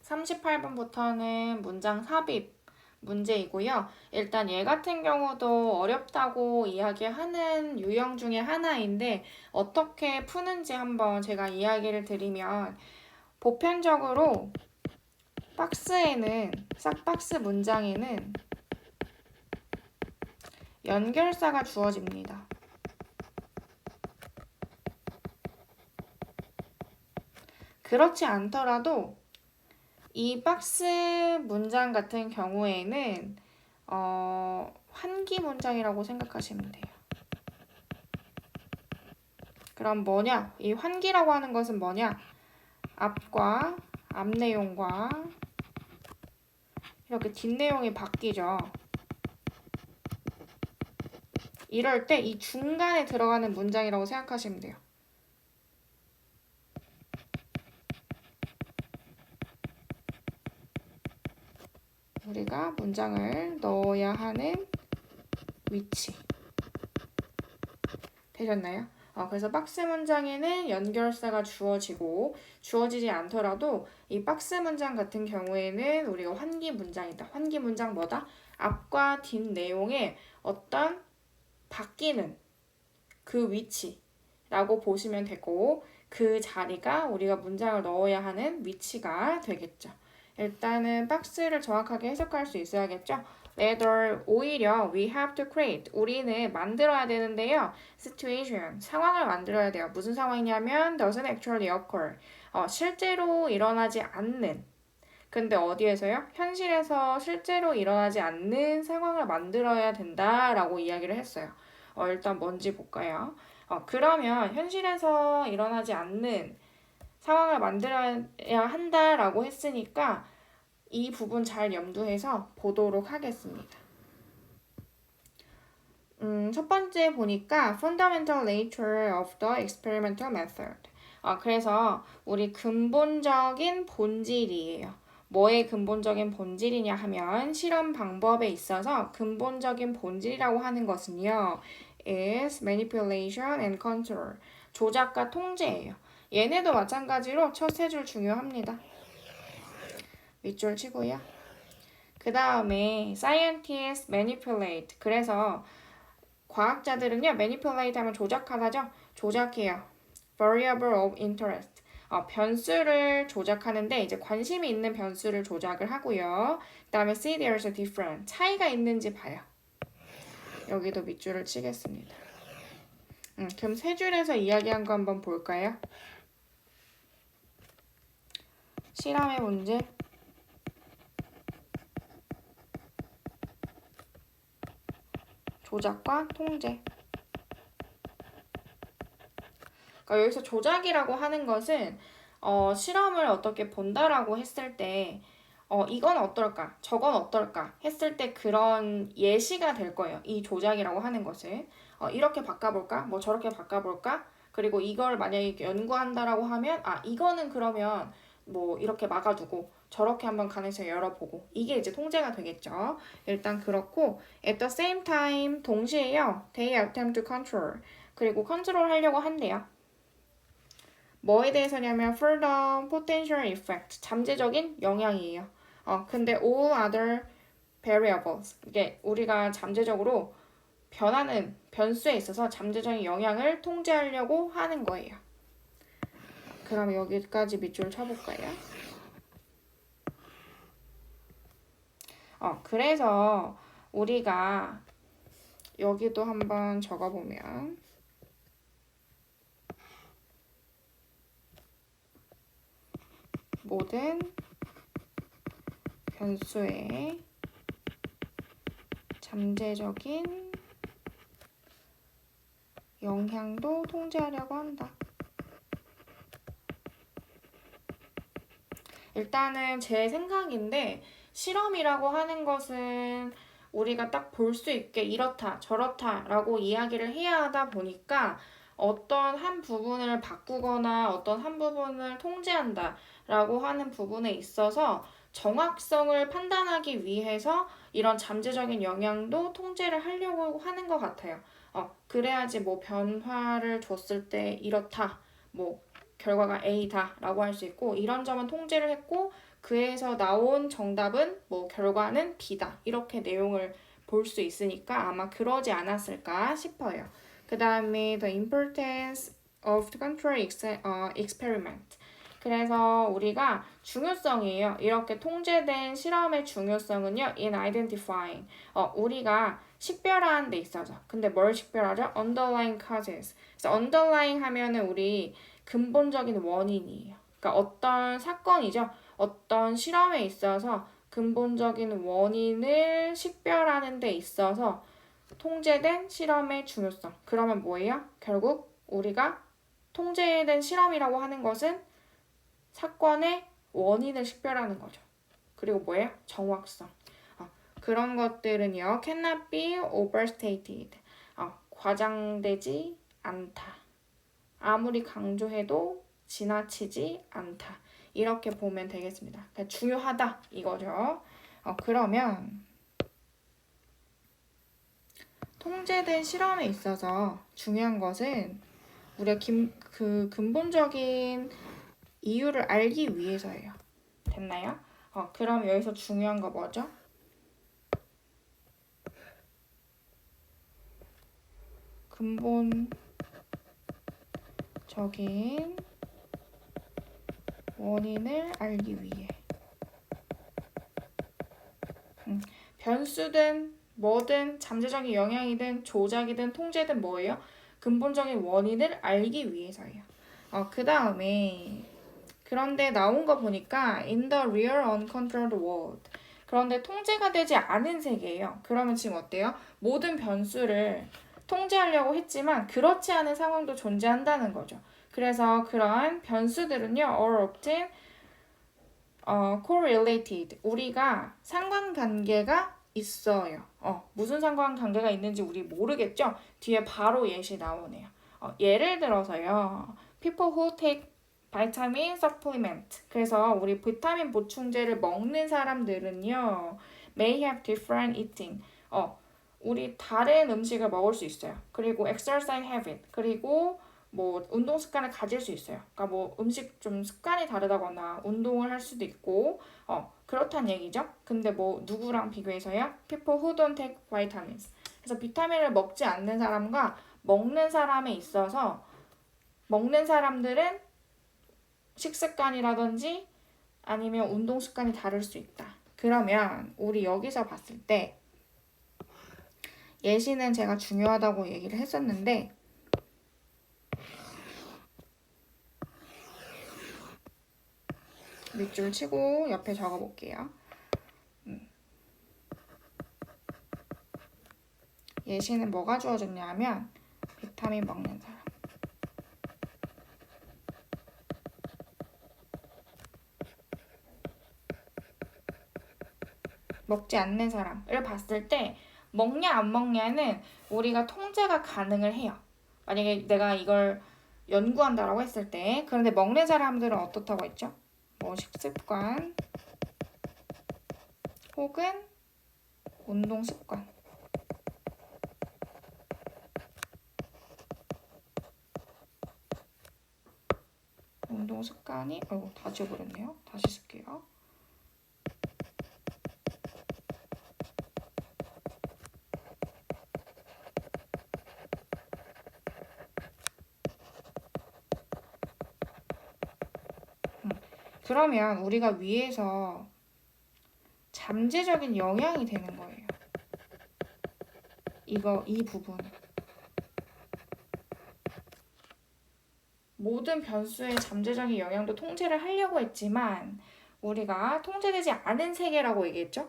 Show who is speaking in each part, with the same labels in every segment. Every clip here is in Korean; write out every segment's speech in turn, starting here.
Speaker 1: 38번부터는 문장 삽입 문제이고요. 일단 얘 같은 경우도 어렵다고 이야기하는 유형 중에 하나인데 어떻게 푸는지 한번 제가 이야기를 드리면 보편적으로 박스 문장에는 연결사가 주어집니다. 그렇지 않더라도 이 박스 문장 같은 경우에는 환기 문장이라고 생각하시면 돼요. 그럼 뭐냐? 이 환기라고 하는 것은 뭐냐? 앞과 앞 내용과 이렇게 뒷내용이 바뀌죠. 이럴 때 이 중간에 들어가는 문장이라고 생각하시면 돼요. 우리가 문장을 넣어야 하는 위치. 되셨나요? 그래서 박스 문장에는 연결사가 주어지고 주어지지 않더라도 이 박스 문장 같은 경우에는 우리가 환기 문장이다. 환기 문장 뭐다? 앞과 뒷 내용에 어떤 바뀌는 그 위치라고 보시면 되고 그 자리가 우리가 문장을 넣어야 하는 위치가 되겠죠. 일단은 박스를 정확하게 해석할 수 있어야겠죠. Rather, 오히려 we have to create, 우리는 만들어야 되는데요. situation, 상황을 만들어야 돼요. 무슨 상황이냐면 doesn't actually occur, 실제로 일어나지 않는, 근데 어디에서요? 현실에서 실제로 일어나지 않는 상황을 만들어야 된다라고 이야기를 했어요. 일단 뭔지 볼까요? 그러면 현실에서 일어나지 않는 상황을 만들어야 한다라고 했으니까 이 부분 잘 염두해서 보도록 하겠습니다. 첫 번째 보니까 Fundamental Nature of the Experimental Method. 그래서 우리 근본적인 본질이에요. 뭐의 근본적인 본질이냐 하면 실험 방법에 있어서 근본적인 본질이라고 하는 것은요. is manipulation and control. 조작과 통제예요. 얘네도 마찬가지로 첫 세 줄 중요합니다. 밑줄 치고요. 그 다음에 scientists manipulate. 그래서 과학자들은요, manipulate 하면 조작하다죠? 조작해요. variable of interest. 변수를 조작하는데 이제 관심이 있는 변수를 조작을 하고요. 그 다음에 see there's a difference. 차이가 있는지 봐요. 여기도 밑줄을 치겠습니다. 그럼 세 줄에서 이야기한 거 한번 볼까요? 실험의 문제. 조작과 통제. 그러니까 여기서 조작이라고 하는 것은 실험을 어떻게 본다라고 했을 때 이건 어떨까, 저건 어떨까 했을 때 그런 예시가 될 거예요. 이 조작이라고 하는 것은 이렇게 바꿔볼까, 뭐 저렇게 바꿔볼까, 그리고 이걸 만약에 연구한다라고 하면 이거는 그러면 뭐 이렇게 막아두고 저렇게 한번 가능성 열어보고 이게 이제 통제가 되겠죠. 일단 그렇고 at the same time 동시에요. They attempt to control. 그리고 컨트롤 하려고 한대요. 뭐에 대해서냐면 for the potential effect, 잠재적인 영향이에요. 근데 all other variables, 이게 우리가 잠재적으로 변하는 변수에 있어서 잠재적인 영향을 통제하려고 하는 거예요. 그럼 여기까지 밑줄 쳐볼까요? 그래서 우리가 여기도 한번 적어보면 모든 변수의 잠재적인 영향도 통제하려고 한다. 일단은 제 생각인데 실험이라고 하는 것은 우리가 딱 볼 수 있게 이렇다 저렇다 라고 이야기를 해야 하다 보니까 어떤 한 부분을 바꾸거나 어떤 한 부분을 통제한다 라고 하는 부분에 있어서 정확성을 판단하기 위해서 이런 잠재적인 영향도 통제를 하려고 하는 것 같아요. 그래야지 뭐 변화를 줬을 때 이렇다, 뭐 결과가 A다 라고 할 수 있고 이런 점은 통제를 했고 그에서 나온 정답은 뭐 결과는 B다. 이렇게 내용을 볼 수 있으니까 아마 그러지 않았을까 싶어요. 그 다음에 the importance of the control experiment. 그래서 우리가 중요성이에요. 이렇게 통제된 실험의 중요성은요. in identifying. 우리가 식별하는 데 있어서. 근데 뭘 식별하죠? underlying causes. 그래서 underlying 하면은 우리 근본적인 원인이에요. 그러니까 어떤 사건이죠. 어떤 실험에 있어서 근본적인 원인을 식별하는 데 있어서 통제된 실험의 중요성. 그러면 뭐예요? 결국 우리가 통제된 실험이라고 하는 것은 사건의 원인을 식별하는 거죠. 그리고 뭐예요? 정확성. 그런 것들은요. cannot be overstated. 과장되지 않다. 아무리 강조해도 지나치지 않다. 이렇게 보면 되겠습니다. 그러니까 중요하다 이거죠. 그러면 통제된 실험에 있어서 중요한 것은 우리가 그 근본적인 이유를 알기 위해서예요. 됐나요? 그럼 여기서 중요한 거 뭐죠? 근본적인 원인을 알기 위해. 변수든 뭐든 잠재적인 영향이든 조작이든 통제든 뭐예요? 근본적인 원인을 알기 위해서예요. 그 다음에 그런데 나온 거 보니까 in the real uncontrolled world. 그런데 통제가 되지 않은 세계예요. 그러면 지금 어때요? 모든 변수를 통제하려고 했지만 그렇지 않은 상황도 존재한다는 거죠. 그래서 그러한 변수들은요, are often correlated. 우리가 상관관계가 있어요. 무슨 상관관계가 있는지 우리 모르겠죠? 뒤에 바로 예시 나오네요. 예를 들어서요, people who take vitamin supplement. 그래서 우리 비타민 보충제를 먹는 사람들은요, may have different eating. 우리 다른 음식을 먹을 수 있어요. 그리고 exercise habit. 그리고 뭐 운동 습관을 가질 수 있어요. 그러니까 뭐 음식 좀 습관이 다르다거나 운동을 할 수도 있고 그렇다는 얘기죠. 근데 뭐 누구랑 비교해서요? People who don't take vitamins. 그래서 비타민을 먹지 않는 사람과 먹는 사람에 있어서 먹는 사람들은 식습관이라든지 아니면 운동 습관이 다를 수 있다. 그러면 우리 여기서 봤을 때 예시는 제가 중요하다고 얘기를 했었는데 밑줄 치고 옆에 적어볼게요. 예시는 뭐가 주어졌냐 하면 비타민 먹는 사람. 먹지 않는 사람을 봤을 때 먹냐 안 먹냐는 우리가 통제가 가능을 해요. 만약에 내가 이걸 연구한다라고 했을 때 그런데 먹는 사람들은 어떻다고 했죠? 뭐 식습관 혹은 운동 습관. 운동 습관이 다 지워버렸네요. 다시 쓸게요. 그러면 우리가 위에서 잠재적인 영향이 되는 거예요. 이 부분. 모든 변수의 잠재적인 영향도 통제를 하려고 했지만 우리가 통제되지 않은 세계라고 얘기했죠.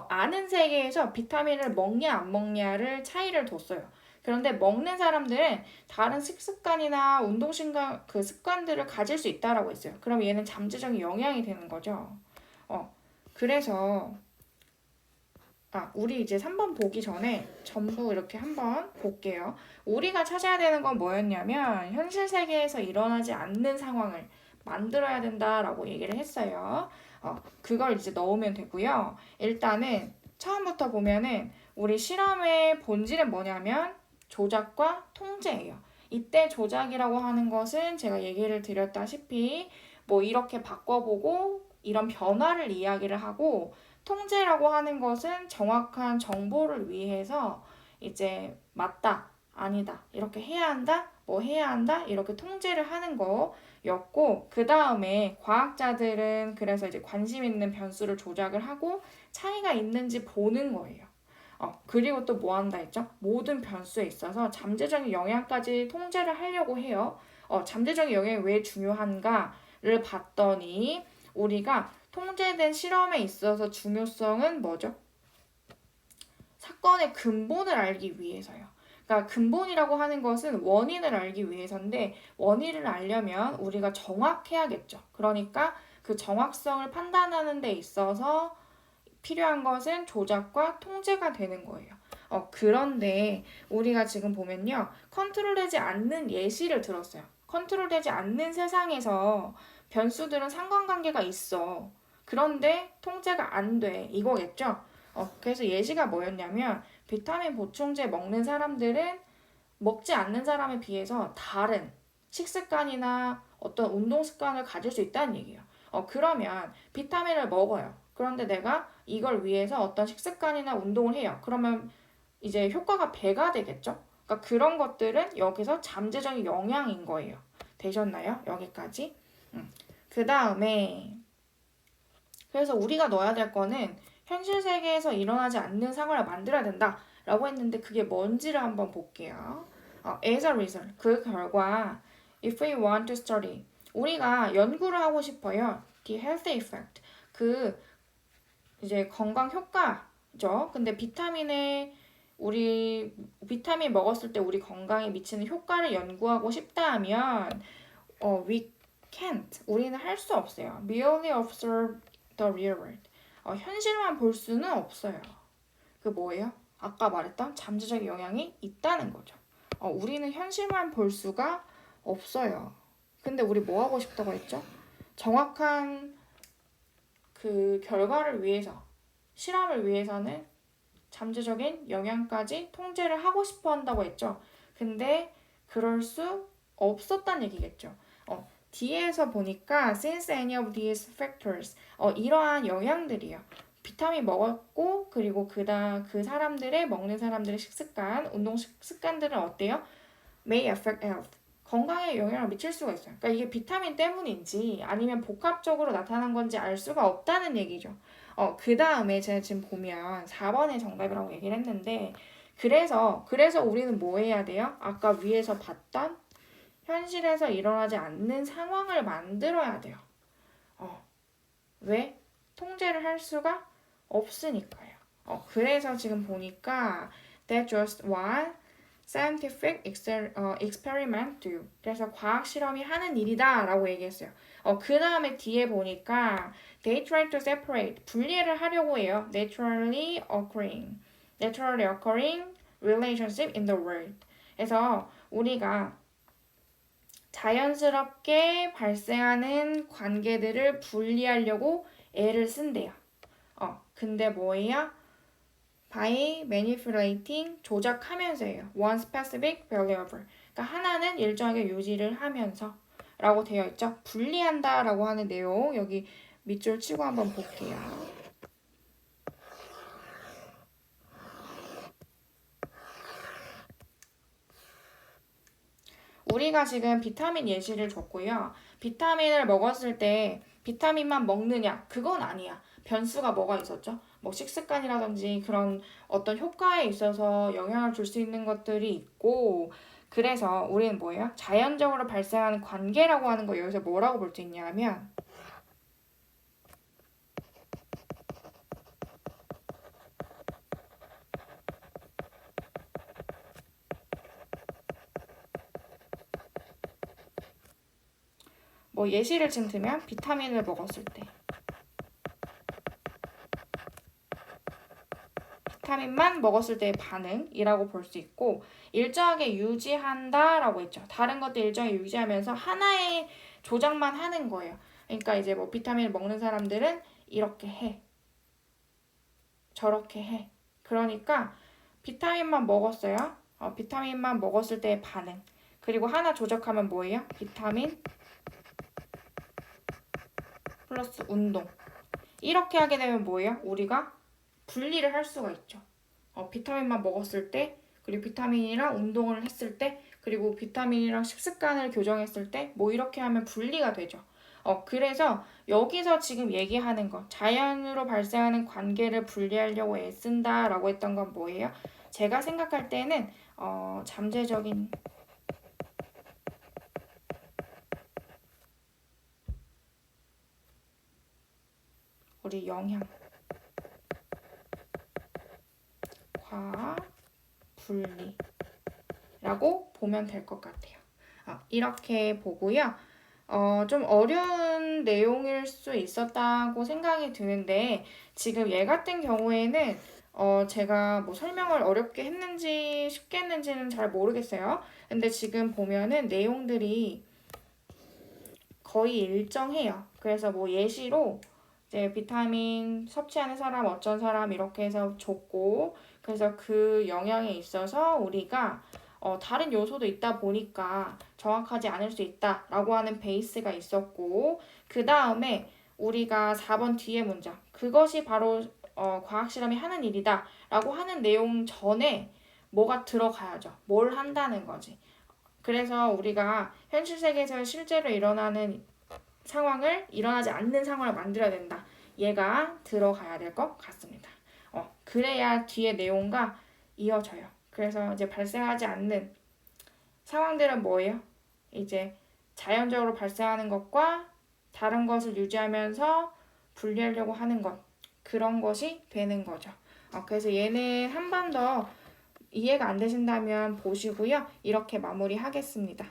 Speaker 1: 아는 세계에서 비타민을 먹냐 안 먹냐를 차이를 뒀어요. 그런데 먹는 사람들은 다른 식습관이나 운동 그 습관들을 가질 수 있다라고 했어요. 그럼 얘는 잠재적인 영향이 되는 거죠. 그래서 우리 이제 3번 보기 전에 전부 이렇게 한번 볼게요. 우리가 찾아야 되는 건 뭐였냐면 현실 세계에서 일어나지 않는 상황을 만들어야 된다라고 얘기를 했어요. 그걸 이제 넣으면 되고요. 일단은 처음부터 보면은 우리 실험의 본질은 뭐냐면 조작과 통제예요. 이때 조작이라고 하는 것은 제가 얘기를 드렸다시피 뭐 이렇게 바꿔보고 이런 변화를 이야기를 하고 통제라고 하는 것은 정확한 정보를 위해서 이제 맞다, 아니다, 이렇게 해야 한다, 뭐 해야 한다, 이렇게 통제를 하는 거였고, 그 다음에 과학자들은 그래서 이제 관심 있는 변수를 조작을 하고 차이가 있는지 보는 거예요. 그리고 또 뭐 한다 했죠? 모든 변수에 있어서 잠재적인 영향까지 통제를 하려고 해요. 잠재적인 영향이 왜 중요한가를 봤더니 우리가 통제된 실험에 있어서 중요성은 뭐죠? 사건의 근본을 알기 위해서요. 그러니까 근본이라고 하는 것은 원인을 알기 위해서인데 원인을 알려면 우리가 정확해야겠죠. 그러니까 그 정확성을 판단하는 데 있어서 필요한 것은 조작과 통제가 되는 거예요. 그런데 우리가 지금 보면요. 컨트롤되지 않는 예시를 들었어요. 컨트롤되지 않는 세상에서 변수들은 상관관계가 있어. 그런데 통제가 안 돼. 이거겠죠? 그래서 예시가 뭐였냐면 비타민 보충제 먹는 사람들은 먹지 않는 사람에 비해서 다른 식습관이나 어떤 운동 습관을 가질 수 있다는 얘기예요. 그러면 비타민을 먹어요. 그런데 내가 이걸 위해서 어떤 식습관이나 운동을 해요. 그러면 이제 효과가 배가 되겠죠? 그러니까 그런 것들은 여기서 잠재적인 영향인 거예요. 되셨나요? 여기까지? 그 다음에 그래서 우리가 넣어야 될 거는 현실 세계에서 일어나지 않는 상황을 만들어야 된다 라고 했는데 그게 뭔지를 한번 볼게요. as a result, 그 결과 if we want to study, 우리가 연구를 하고 싶어요. the health effect, 그 이제 건강 효과죠. 근데 우리 비타민 먹었을 때 우리 건강에 미치는 효과를 연구하고 싶다 하면 we can't, 우리는 할 수 없어요. merely observe the real world, 현실만 볼 수는 없어요. 그 뭐예요? 아까 말했던 잠재적인 영향이 있다는 거죠. 우리는 현실만 볼 수가 없어요. 근데 우리 뭐 하고 싶다고 했죠? 정확한 그 결과를 위해서, 실험을 위해서는 잠재적인 영향까지 통제를 하고 싶어 한다고 했죠. 근데 그럴 수 없었단 얘기겠죠. 뒤에서 보니까 since any of these factors, 이러한 영향들이요. 비타민 먹었고 그리고 그 사람들의 먹는 사람들의 식습관, 운동 습관들은 어때요? May affect health. 건강에 영향을 미칠 수가 있어요. 그러니까 이게 비타민 때문인지 아니면 복합적으로 나타난 건지 알 수가 없다는 얘기죠. 그 다음에 제가 지금 보면 4번의 정답이라고 얘기를 했는데 그래서 우리는 뭐 해야 돼요? 아까 위에서 봤던 현실에서 일어나지 않는 상황을 만들어야 돼요. 왜? 통제를 할 수가 없으니까요. 그래서 지금 보니까 That's just what scientific experiment do. 그래서 과학 실험이 하는 일이다 라고 얘기했어요. 그 다음에 뒤에 보니까 They try to separate, 분리를 하려고 해요. Naturally occurring relationship in the world. 그래서 우리가 자연스럽게 발생하는 관계들을 분리하려고 애를 쓴대요. 근데 뭐예요? by manipulating, 조작하면서예요. one specific variable. 그러니까 하나는 일정하게 유지를 하면서 라고 되어 있죠. 분리한다 라고 하는 내용 여기 밑줄 치고 한번 볼게요. 우리가 지금 비타민 예시를 줬고요. 비타민을 먹었을 때 비타민만 먹느냐? 그건 아니야. 변수가 뭐가 있었죠? 뭐 식습관이라든지 그런 어떤 효과에 있어서 영향을 줄 수 있는 것들이 있고 그래서 우리는 뭐예요? 자연적으로 발생하는 관계라고 하는 거 여기서 뭐라고 볼 수 있냐면 뭐 예시를 지금 들면 비타민을 먹었을 때 비타민만 먹었을 때의 반응이라고 볼 수 있고 일정하게 유지한다라고 했죠. 다른 것도 일정하게 유지하면서 하나의 조작만 하는 거예요. 그러니까 이제 뭐 비타민을 먹는 사람들은 이렇게 해. 저렇게 해. 그러니까 비타민만 먹었어요. 비타민만 먹었을 때의 반응. 그리고 하나 조작하면 뭐예요? 비타민 플러스 운동. 이렇게 하게 되면 뭐예요? 우리가 분리를 할 수가 있죠. 비타민만 먹었을 때, 그리고 비타민이랑 운동을 했을 때, 그리고 비타민이랑 식습관을 교정했을 때, 뭐 이렇게 하면 분리가 되죠. 그래서 여기서 지금 얘기하는 거, 자연으로 발생하는 관계를 분리하려고 애쓴다라고 했던 건 뭐예요? 제가 생각할 때는 잠재적인 우리 영양과 분리라고 보면 될 것 같아요. 이렇게 보고요. 좀 어려운 내용일 수 있었다고 생각이 드는데 지금 얘 같은 경우에는 제가 뭐 설명을 어렵게 했는지 쉽게 했는지는 잘 모르겠어요. 근데 지금 보면은 내용들이 거의 일정해요. 그래서 뭐 예시로 이제 비타민 섭취하는 사람, 어쩐 사람 이렇게 해서 줬고, 그래서 그 영향에 있어서 우리가 다른 요소도 있다 보니까 정확하지 않을 수 있다라고 하는 베이스가 있었고, 그 다음에 우리가 4번 뒤에 문장, 그것이 바로 과학 실험이 하는 일이다 라고 하는 내용 전에 뭐가 들어가야죠. 뭘 한다는 거지. 그래서 우리가 현실 세계에서 실제로 일어나는 상황을 일어나지 않는 상황을 만들어야 된다. 얘가 들어가야 될 것 같습니다. 그래야 뒤에 내용과 이어져요. 그래서 이제 발생하지 않는 상황들은 뭐예요? 이제 자연적으로 발생하는 것과 다른 것을 유지하면서 분리하려고 하는 것. 그런 것이 되는 거죠. 그래서 얘는 한 번 더 이해가 안 되신다면 보시고요. 이렇게 마무리하겠습니다.